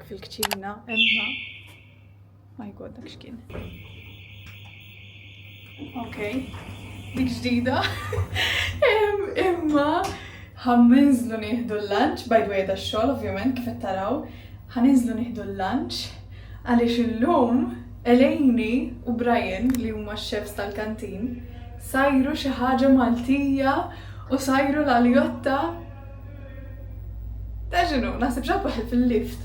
fil-kċina, imma. My god, dak x'kien. Okay, dik ġdida. Imma ħamminżlu nieħdu l-lunch, by the way da xogħol ovvjament kif qed taraw, ħaninżlu nieħdu l-lunch għaliex illum Eleni u Brian li huma x-chefs tal-kantin sajru xi ħaġa Maltija u sajru l-aljotta ta' x'inhu, naħseb ġabbaħ fil-lift.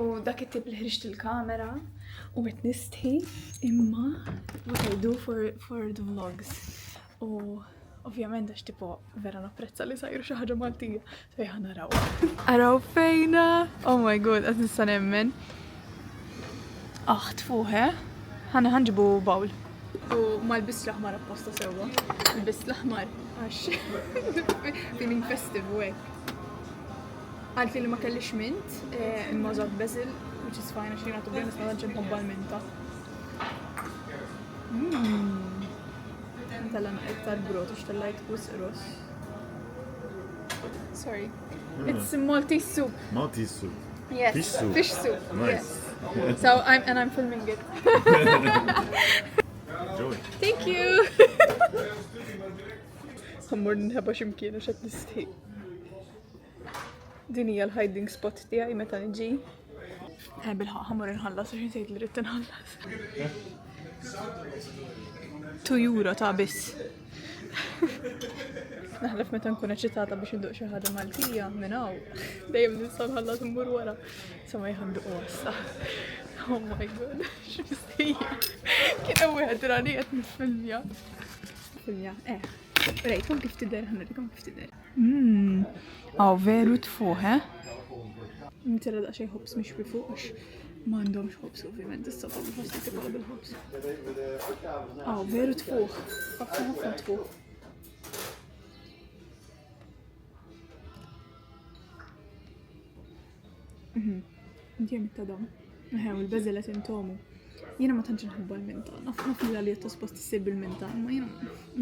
U dak it-tip li ħriġt il-kamera u qed nistħi imma what I do for the vlogs. U ovvjament għax tipo vera napprezza li sajru xi ħaġa Maltija. Fejn naraw. Araw fejna! Oh my god, qed nista' nemmen. Tfuħ, ħanġibu bawl. U mal-biss l-aħmar apposta sewwa. Il-biss l-aħmar għax feeling festive u hekk. Għalti li ma kellix mint, imma żgħat basil, which is fine għax jiena tu bejn nisma' ġen nħobba l-minta. Tella iktar brot u xtellajt ros. Sorry. It's Maltese soup. Maltese soup. Yes. Fish soup. Fish soup. Nice. Yes. So I'm filming it. Enjoy. Thank you. Ħammur nħabba ximkien u xed nistħi. Din hija l-hiding spot tiegħi meta niġi. Bilħaq ħammur inħallas għax insejt li rrid inħallas. 2 euro ta' biss. Naħlef meta nkun eċitata biex induq xi ħaġa Maltija minn hawn. Dejjem nista' nħallas immur wara. Sa ma jħanduq wassa. Oh my god, x'mistija. Kien hemm wieħed rani qed nifilmja. Filmja, Rejt, kom kif tidher, ħanurikom kif tidher. Veru tfuħ, Nitira daqsxejn ħobs mixwi fuq għax m'għandhomx ħobs ovvjament is-sopa bil-ħobs tibqa' bil-ħobs. Veru tfuħ. Ħafna tfuħ. Inti hemm it-tadam. Il-bażil qed intomu. Jiena ma tantx nħobba l-minta. Naf li għalija suppost issir bil-minta, imma jiena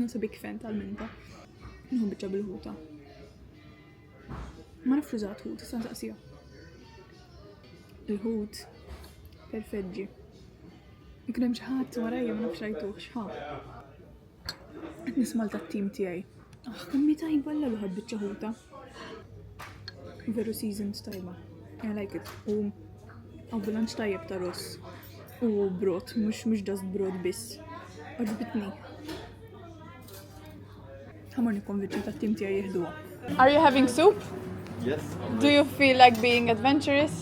nisa big fan tal-minta. Nħu biċċa bil-ħuta. Ma nafx użat ħut, issa nsaqsija. Il-ħut perfeġġi. Ikun hemm xi ħadd warajja ma nafx rajtuh x'ha. Qed nisma' tat-tim tiegħi. Kemmi tajba l ħadd biċċa ħuta. Veru seasoned tajba. I like it. U bilanċ tajjeb ta' ross. U brot, mhux just brot biss. Għaġbitni. Ħammur nikkonvinċi tat-tim tiegħi jieħduha. Are you having soup? Yes. Do you feel like being adventurous?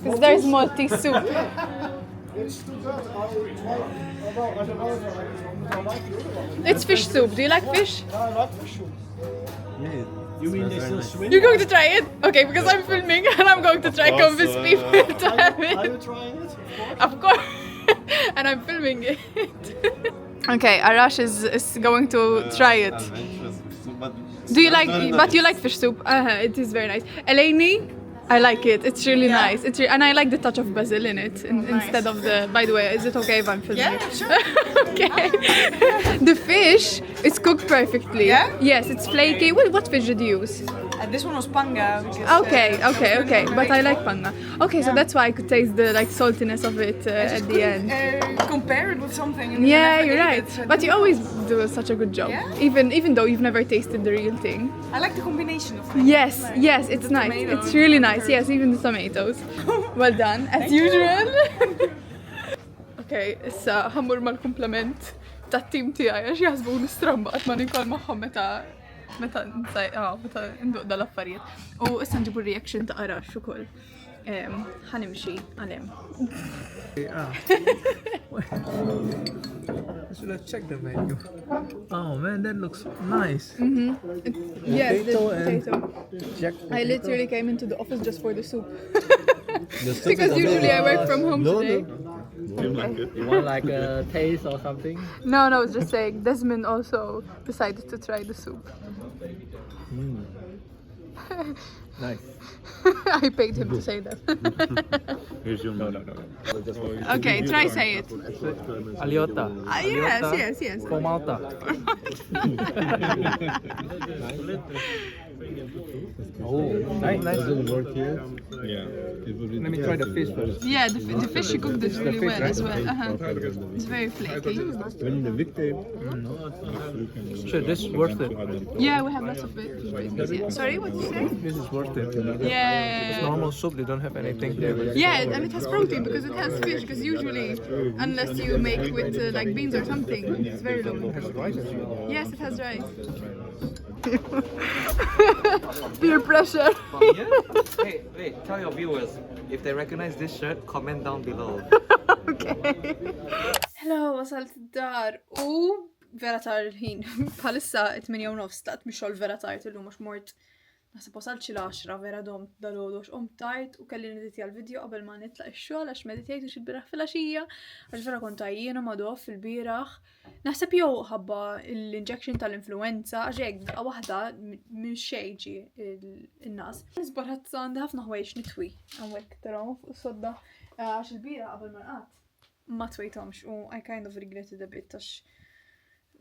Because there's Maltese soup. It's fish soup. Do you like fish? I like fish soup. Yeah. You mean they still swim? You're going to try it? Okay, because I'm filming and I'm going to try convince people to have Are it. you trying it? Of course. And I'm filming it. Okay, Arash is going to try it. Do you like? But you like fish soup? It is very nice. Eleni, I like it. It's really nice. And I like the touch of basil in it instead of the. By the way, is it okay if I'm filming it? sure. Okay. The fish is cooked perfectly. Yeah? Yes, it's flaky. What fish did you use? This one was panga. Because, Okay. But I like panga. Okay, so that's why I could taste the saltiness of it at the end. Compare it with something. And Yeah, then I you're ate right. it, so But you always do such a good job. Yeah? Even though you've never tasted the real thing. I like the combination of things. Yes, Like, yes, it's the nice. tomatoes. It's really nice. Yes, even the tomatoes. Well done, as usual. Okay, issa ħammur mal-komplement tat-tim tiegħi għax jaħsbu nistrambaqat ma ninkol magħhom meta nduq dal-affarijiet. U issa nġibu reaction ta' Arash ukoll. Ħanimxi għalhem. Let's check the menu. Oh man, that looks nice. Yes, the Potato and- potato. Jack I literally came into the office just for the soup. The soup Because is usually I also- work from home today. Seems like it. You want like a taste or something? No, it's just saying Desmond also decided to try the soup. Nice. I paid him to say that. Here's your money. Okay, try say it. Aliota. Yes. For Malta. Oh, nice. Doesn't work here. Yeah. It would be Let me try the fish first. Yeah, the fish you cooked it really fish, well right? as well. It's very flaky. When the victim. Sure, this is worth it. Yeah, we have lots of it. Yeah. Sorry, what did you say? This is worth it. Yeah. Normal soup, they don't have anything there. Yeah, and it has protein because it has fish. Because usually, unless you make with like beans or something, it's very low. Yes, it has rice. Peer pressure. Hey, wait, tell your viewers, if they recognize this shirt, comment down below. Hello, وصلت الدار vera tar il-ħin. Bħalissa 8:30 taqt mixol vera tajt illum mux mort. Nasib wasalt xi l-10 vera dom dal-għodu x'qom tajt u kelli niditja l-video qabel ma nitlaq ix-xogħol għax meditejtu xi l-bieraħ fil-għaxija għax vera kont tajjiena madof fil-bieraħ. Naħseb jew ħabba l-injection tal-influenza għax hekk daqqa waħda minn xejn ġie in-nas. Nisbarħat għandi ħafna ħwejjeġ nitwi hawnhekk taraw sodda għax il-bieraħ qabel ma nqatt ma twejthomx u I kind of regretted a bit għax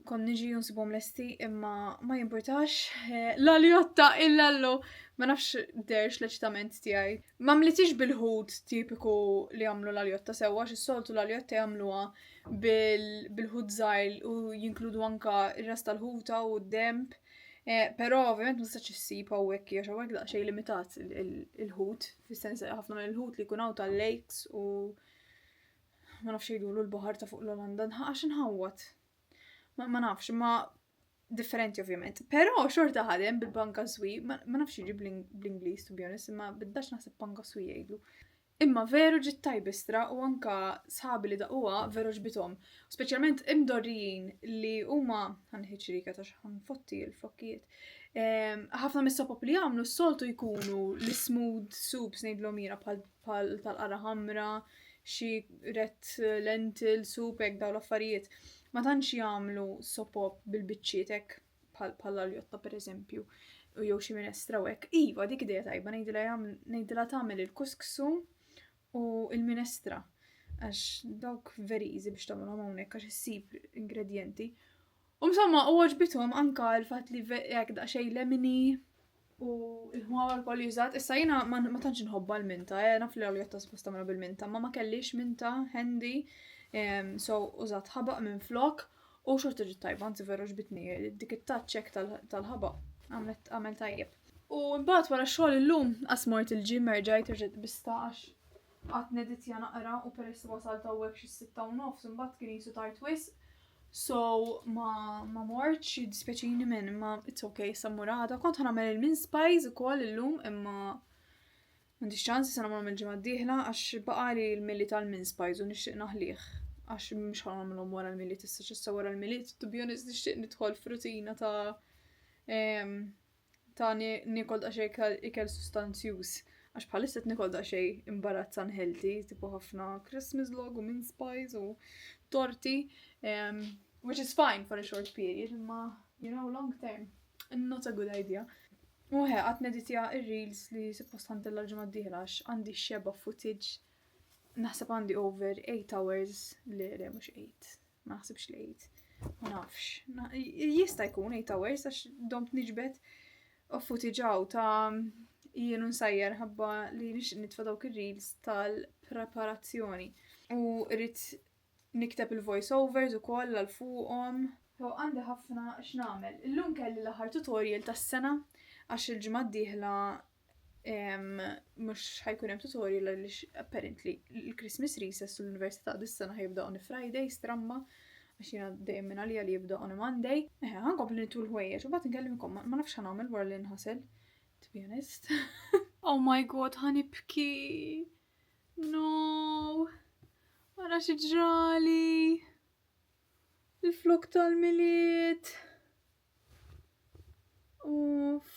kon niġi unsibhom lesti imma ma jimpurtax l-aljotta illallu ma nafx derx l-eċitament tiegħi. Ma mlitix bil-ħut tipiku li jagħmlu l-aljotta sewwa x'is-soltu l-aljotta jagħmluha bil-ħut żgħir u jinkludu anka ir-ras tal-ħuta u d-demp. Però ovvjament ma tistax issib hawnhekk għax hawnhekk daqsxejn limitat il-ħut, fis-sens ħafna mill-ħut li jkun hawn tal-lakes u ma nafx jgħidulu l-baħar ta' fuq l-Olanda għax inħawwat. Ma nafx, ma differenti ovvjament. Però xorta ħadem bil-banka swi, ma nafx jiġi bl-Inglis, to be honest, imma biddax naħseb banka swi jgħidlu. Imma veru ġit tajbistra u anka sħabi li daquha veru ġbithom. Speċjalment imdorrijin li huma ħanħiġ rika ta' ħanfotti l-flokkijiet. Ħafna mis-sopop li jagħmlu s-soltu jkunu l-smooth soups ngħidlhom jiena bħal tal-qara ħamra, xi red lentil soup hekk dawn l-affarijiet. Ma tantx jagħmlu sopop bil-biċċietek bħal-aljotta pereżempju u jew xi minestra u hekk. Iva dik idea tajba ngħidilha tagħmel il-kusksu u l-minestra għax dawk very easy biex tagħmilhom hawnhekk għax issib ingredjenti. U insomma u ġbithom anka l-fatt li hekk daqsxejn lemini u l-ħmawar kol jużat. Issa jiena ma tantx inħobba l-minta, naf li l-aljotta suppost tagħmilha bil-minta, ma kellix minta handy. So użat ħabaq minn flok u xorta ġit tajba, anzi veru ġbitni, dik it-taċċek tal-ħabaq għamel tajjeb. U mbagħad wara x-xogħol illum qasmort il-ġim rġajt irġiet bistax qatt neditja naqra u peress wasalt hawnhekk xi 6:30 imbagħad kien jisu tard wisq. So ma mortx jiddispjaċini minn imma it's okay issa murada. Kont ħanagħmel il-mince pies ukoll illum imma m'għandix ċans issa nagħmilhom il-ġimgħa d-dieħla għax baqali l-milli tal-mince pies u nixtieq naħlih għax mhux ħanagħmilhom wara l-miliet issa x'issa wara l-miliet to be honest nixtieq nidħol f'rutina ta' nikol daqsxejn ikel sustanzjuż għax bħalissa nikol daqsxejn imbarazzan healthy tipo ħafna Christmas log u mince pies u torti which is fine for a short period imma you know long term not a good idea. U għat neditja ir-reels li suppost ħantilla l-ġimgħa d-dieħla għax għandi xeba footage naħseb għandi over 8 hours li mhux 8 ma naħsibx li 8 ma nafx jista' jkun 8 hours għax domt niġbed footage għaw ta' jien nsajjer ħabba li nitfa' dawk ir-reels tal-preparazzjoni u rrid nikteb il-voice overs ukoll għal fuqhom. So għandi ħafna x'nagħmel. Illum kelli l-aħħar tutorial tas-sena għax il-ġimgħa d-dieħla mhux ħajkun hemm tutorial għaliex apparently il-Christmas recess u l-Università dis-sena ħajbda on Friday stramma għax jiena dejjem minn għalija li jibda on Monday. Ħankompli nitul ħwejjeġ u bagħad inkellimkom ma nafx ħanagħmel wara li nħasel. To be honest. Oh my god, ħanibki. No. Wara xi ġrali. Il-flok tal-miliet. Uff.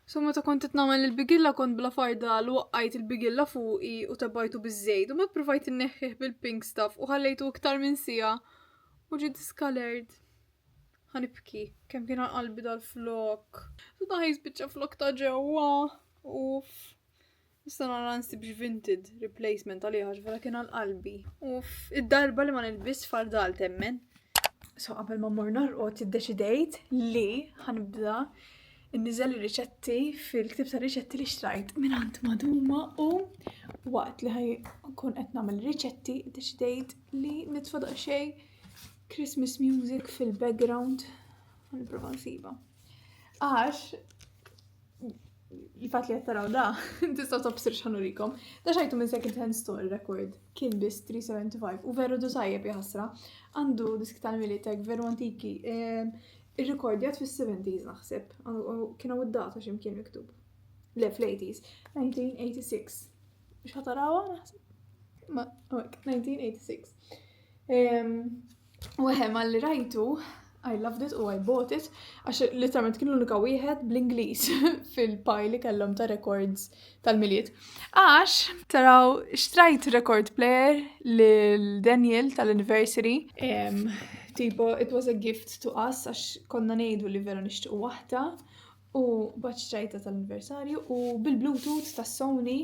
So meta kont qed nagħmel il-bigilla kont bla farda l waqqajt il-bigilla fuqi u tabbajtu biż-żejt u ma provajt inneħħih bil-pink stuff u ħallejtu iktar minn sija u ġiet discolored. Ħanibki kemm kien qalbi dal-flok. U daħi spiċċa flok ta' ġewwa. Uff. Issa nara nsib vintage replacement għalija ġvera kien għal-qalbi. Uff, id-darba li ma nilbis fardal temmen. So qabel ma mmur narqod iddeċidejt li ħanibda نزل الريċetti fil-ktib ta' riċetti li xtrajt minn għand Maduma u waqt li ħaj kon qed nagħmel riċetti deċidejt li nitfa' daqsxejn Christmas music fil-background nipprova nsiba. Għax il-fatt li qed taraw da tistgħu tobsir x'ħanurikom. Da xajtu minn second hand store record kien biss 375 u veru du tajjeb jaħasra. Għandu disk tal-Militech veru antiki. Ir-rekordjat fis-70s naħseb. Kienu id-data x'imkien miktub. Le fl-80s. 1986. Mhux ħatarawa naħseb? Ma, 1986. U li rajtu, I loved it u I bought it, għax literalment kienu l-unika wieħed bl-Ingliż fil-paj li kellhom ta' records tal-miliet. Għax taraw xtrajt record player lil Daniel tal-anniversary. Tipo, it was a gift to us għax konna ngħidu li vera nixtiequ waħda u bad xtrajta tal-anniversarju u bil-Bluetooth tas Sony.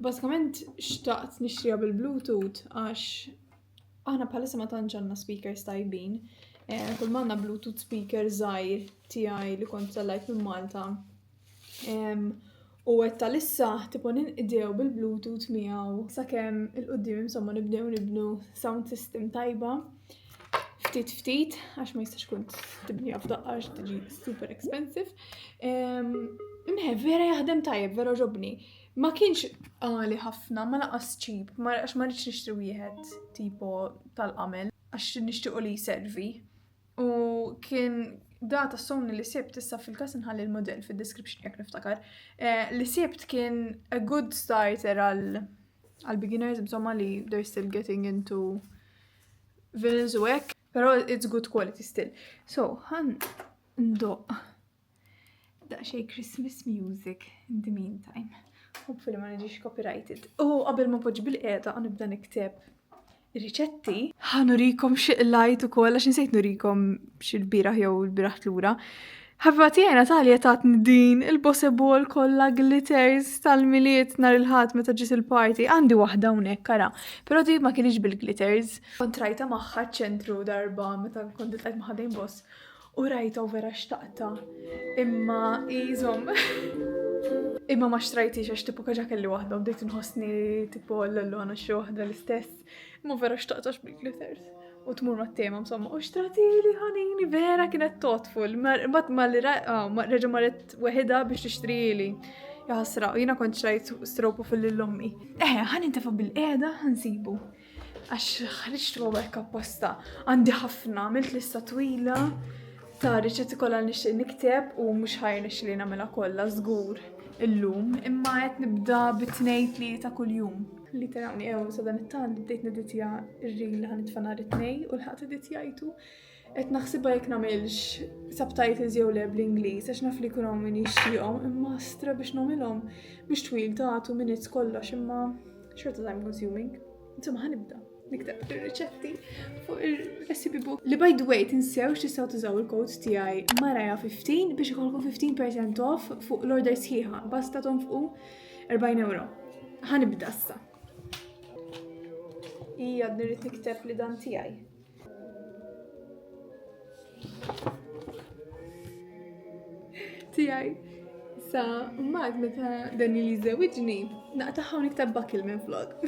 Bażikament xtaqt nixtriha bil-Bluetooth għax aħna bħalissa ma tantx għandna speakers tajbin. Kull manna Bluetooth speaker żgħir tiegħi li kont tellajt minn Malta. U qed talissa tipo ninqdew bil-Bluetooth miegħu sakemm il-qudiem insomma nibnu sound system tajba. Ftit għax ma jistax kunt tibniha f'daqqa għax tiġi super expensive. Vera jaħdem tajjeb, vera ġobni. Ma kienx għali ħafna, ma laqas cheap, għax ma rridx nixtri wieħed tipo tal-qamel għax nixtiequ li jservi. U kien data Sony li sibt issa fil-każ inħalli l-modell fid-description jekk niftakar. Li sibt kien a good starter għal beginners insomma li they're still getting into vinyls u hekk, però it's good quality still. So, ndoq daqsxejn Christmas music in the meantime. Hopefully ma niġix copyrighted. Qabel ma poġġi bil-qiegħda nibda nikteb riċetti. Ħanurikom xiqlajt ukoll għax insejt nurikom x'il-bieraħ jew il-bieraħ lura. Ħabba tiegħi Natalja tatni din il-possible kollha glitters tal-miliet nhar il-ħadd meta ġiet il-party. Għandi waħda hawnhekk kara, però dik ma kienx bil-glitters. Kont rajta magħha ċentru darba meta kont iltqajt ma' ħadejn boss. U rajta u vera xtaqta. Imma ma xtrajtix għax tipo kaġa kelli waħda u bdejt inħossni tipo l-allona xi waħda l-istess. Imma vera xtaqtax bil-glitters. U tmur mat-tema insomma, u xtratili ħanini vera kienet thoughtful. Mbagħad ma reġa' marret weħida biex tixtrili. Ja ħasra, jiena kont xtrajt stropu fil-ommi. Ħanintefa' bil-qiegħda ħansibu. Għax ħriġtu hekk apposta. Għandi ħafna, għamilt lista twila ta' riċetti kollha nixtieq nikteb u mhux ħajrnex li nagħmilha kollha żgur illum, imma qed nibda bit-tnejn tlieta kuljum. Li tarawni sa dan it-tal bdejt neditja ir-reel li ħanitfa' nhar it-tnejn u l-ħadd editjajtu. Qed naħsibha jekk nagħmilx subtitles jew le bl-Ingliż għax naf li jkun hawn min jixtieqhom, imma stra biex nagħmilhom biex twil tagħtu minutes kollox imma xorta time consuming. Insomma ħanibda nikteb ir-riċetti fuq ir-recipe book. Li by the way tinsewx tistgħu tużaw il-code tiegħi Maraja15 biex ikolkom 15% off fuq l-order sħiħa. Basta tonfqu €40. Ħanibda issa. Ija nirrid nikteb li dan tiegħi. Tiegħi. Sa mbagħad meta Daniel jiżewwiġni naqtaħħa u niktab bakil minn vlog.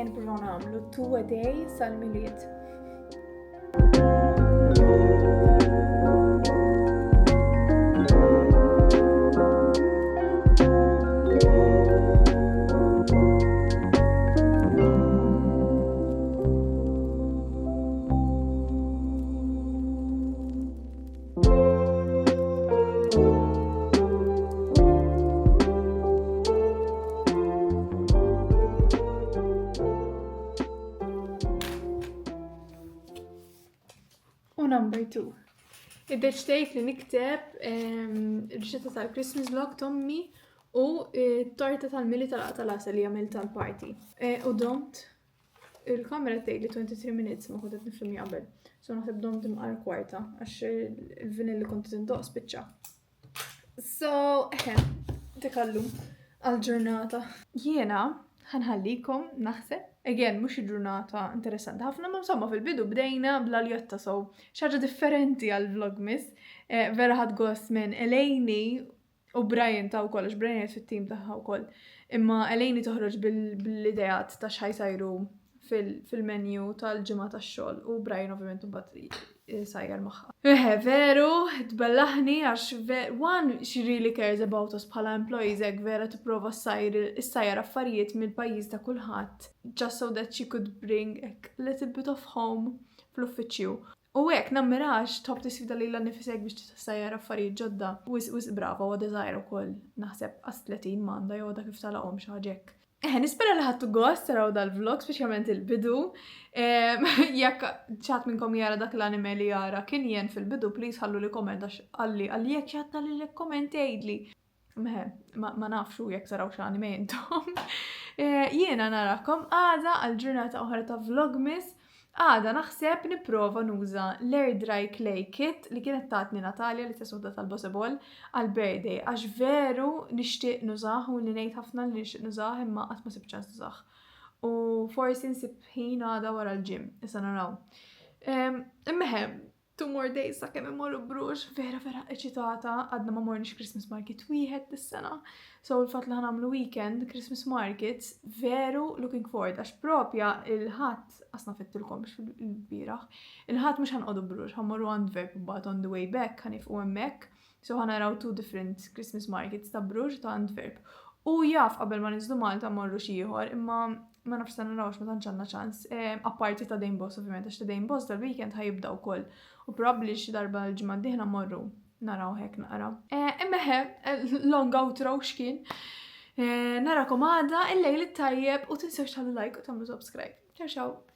Nipprova nagħmlu 2 a day sal-miliet. 2. Id-deċtejt li nikteb il-rixetta tal-Christmas vlog Tommy u t-torta tal-mili tal-qatalas li għamil tal-party. U domt il-kamera tgħid li 23 minutes ma kont qed nifhimni qabel. So naħseb domt imqar kwarta għax il-vinil li kont tindoq spiċċa. So, tikallum għal-ġurnata. Jiena ħanħallikom naħseb. Again, mhux ġurnata interessanti. Ħafna ma insomma fil-bidu bdejna bl-aljotta so xaġa differenti għal-vlogmas. Vera ħadd gost minn Eleni u Brian ta' wkoll, għax Brian fit-tim tagħha wkoll. Imma Eleni toħroġ bil-idejat ta' x'ħajsajru fil-menju tal-ġimgħa tax-xogħol u Brian ovvjament imbagħad sajjar magħha. Veru, tbellaħni għax one she really cares about us bħala employees hekk vera tipprova ssajjar affarijiet mill-pajjiż ta' kulħadd just so that she could bring a little bit of home fl-uffiċċju. U hekk nammirax top tisfida lilha nnifisha biex tissajjar affarijiet ġodda. Wis brava u deżgħira wkoll naħseb qas 30 m'għandha jew dak kif talaqhom xi ħaġa hekk. Nispera li ħattu gost taraw dal-vlog, speċjalment il-bidu. Jekk ċat minnkom jara dak l-anime li jara kien jien fil-bidu, please ħallu li komment għalli jekk ċatna li l-komment jgħidli. Ma nafxu jekk taraw x'anime intom. Jiena narakom għada għal-ġurnata oħra ta' vlogmas. Għada naħseb niprofa nuża l-Air Dry Clay Kit li kienet tatni Natalja li t-suħda tal-Bossebol għal-birthday għax veru nixtieq nużah u li ngħid ħafna li nixtieq nużah imma qatt ma sib ċans nużah. U forsi nsib ħin għada wara l-ġim, issa naraw. Immeħem, 2 more days sa' kemm immorru Bruġ, vera eċitata, għadna ma morniex Christmas market wieħed dis-sena. So l-fatt li ħanamlu weekend Christmas markets veru looking forward għax propja il-ħadd asna fittilkom fil-bieraħ. Il-ħadd mhux ħanqogħdu Bruġ, ħammorru Antwerp but on the way back ħanifqu hemmhekk. So ħanaraw 2 different Christmas markets ta' Bruġ ta' Antwerp. U jaf qabel ma niżlu Malta mmorru xi ieħor imma ma nafx se narawx ma tantx għandna ċans. Apparti ta' Dejn Boss ovvjament għax ta' Dejn Boss dal-weekend ħajibda wkoll. U probably xi darba l-ġimgħa d-dieħla mmorru naraw hekk naqra. Imma long outro x'kien. Narakom għada il-lejl it-tajjeb u tinsewx tagħmlu like u tagħmlu subscribe. Ciao ciao.